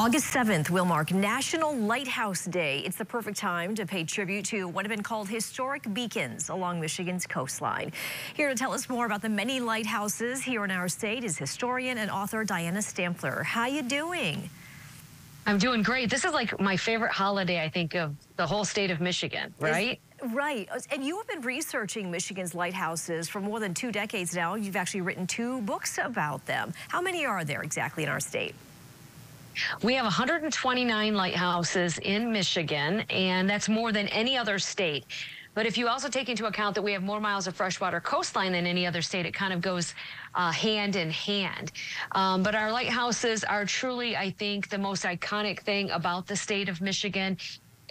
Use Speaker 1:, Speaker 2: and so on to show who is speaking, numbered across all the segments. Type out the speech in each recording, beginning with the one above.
Speaker 1: August 7th will mark National Lighthouse Day. It's the perfect time to pay tribute to what have been called historic beacons along Michigan's coastline. Here to tell us more about the many lighthouses here in our state is historian and author Diana Stampfler. How you doing?
Speaker 2: I'm doing great. This is like my favorite holiday, I think, of the whole state of Michigan, right?
Speaker 1: Right. And you have been researching Michigan's lighthouses for more than 2 decades now. You've actually written 2 books about them. How many are there exactly in our state?
Speaker 2: We have 129 lighthouses in Michigan, and that's more than any other state. But if you also take into account that we have more miles of freshwater coastline than any other state, it kind of goes hand in hand. But our lighthouses are truly, I think, the most iconic thing about the state of Michigan.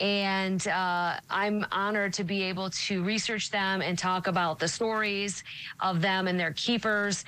Speaker 2: And I'm honored to be able to research them and talk about the stories of them and their keepers.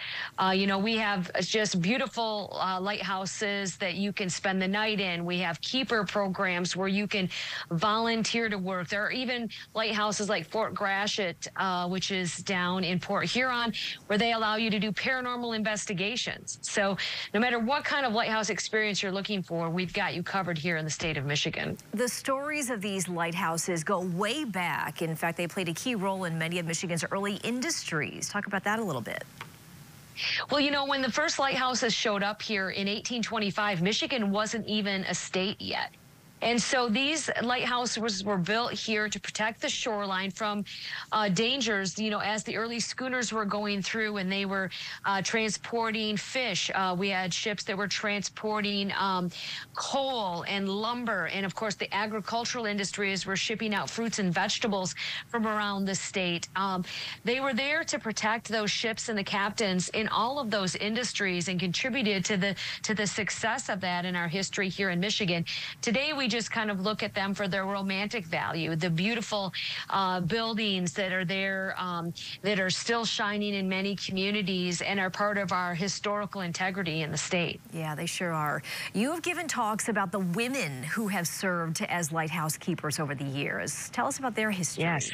Speaker 2: You know, we have just beautiful lighthouses that you can spend the night in. We have keeper programs where you can volunteer to work. There are even lighthouses like Fort Gratiot, which is down in Port Huron, where they allow you to do paranormal investigations. So no matter what kind of lighthouse experience you're looking for, we've got you covered here in the state of Michigan.
Speaker 1: The stories of these lighthouses go way back. In fact, they played a key role in many of Michigan's early industries. Talk about that a little bit.
Speaker 2: Well, you know, when the first lighthouses showed up here in 1825, Michigan wasn't even a state yet. And so these lighthouses were built here to protect the shoreline from dangers, you know, as the early schooners were going through and they were transporting fish. We had ships that were transporting coal and lumber. And, of course, the agricultural industries were shipping out fruits and vegetables from around the state. They were there to protect those ships and the captains in all of those industries and contributed to the success of that in our history here in Michigan. Today, we just kind of look at them for their romantic value, the beautiful buildings that are there that are still shining in many communities and are part of our historical integrity in the state.
Speaker 1: Yeah, they sure are. You have given talks about the women who have served as lighthouse keepers over the years. Tell us about their history.
Speaker 2: Yes.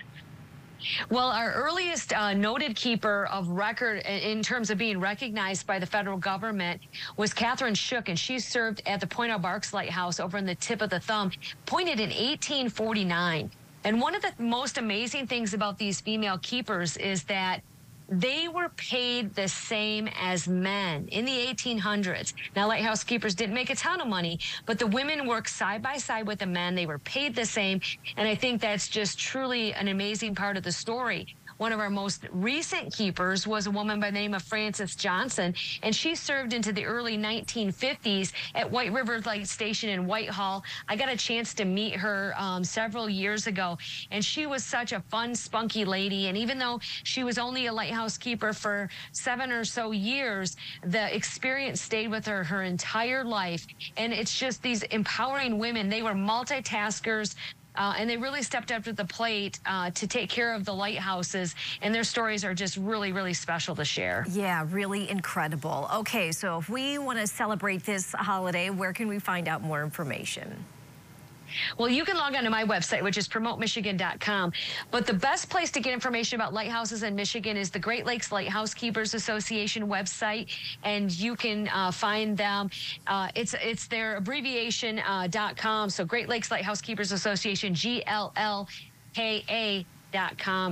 Speaker 2: Well, our earliest noted keeper of record in terms of being recognized by the federal government was Catherine Shook, and she served at the Point au Barques Lighthouse over in the tip of the thumb, pointed in 1849. And one of the most amazing things about these female keepers is that they were paid the same as men in the 1800s. Now, lighthouse keepers didn't make a ton of money, but the women worked side by side with the men. They were paid the same, and I think that's just truly an amazing part of the story. One of our most recent keepers was a woman by the name of Frances Johnson, and she served into the early 1950s at White River Light Station in Whitehall. I got a chance to meet her several years ago, and she was such a fun, spunky lady. And even though she was only a lighthouse keeper for 7 or so years, the experience stayed with her her entire life. And it's just these empowering women. They were multitaskers. And they really stepped up to the plate to take care of the lighthouses, and their stories are just really, really special to share.
Speaker 1: Yeah, really incredible. Okay, so if we want to celebrate this holiday, where can we find out more information?
Speaker 2: Well, you can log on to my website, which is promotemichigan.com. But the best place to get information about lighthouses in Michigan is the Great Lakes Lighthouse Keepers Association website, and you can find them. It's their abbreviation .com. So Great Lakes Lighthouse Keepers Association, GLLKA.com,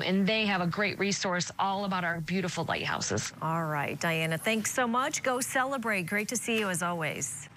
Speaker 2: and they have a great resource all about our beautiful lighthouses.
Speaker 1: All right, Diana, thanks so much. Go celebrate. Great to see you as always.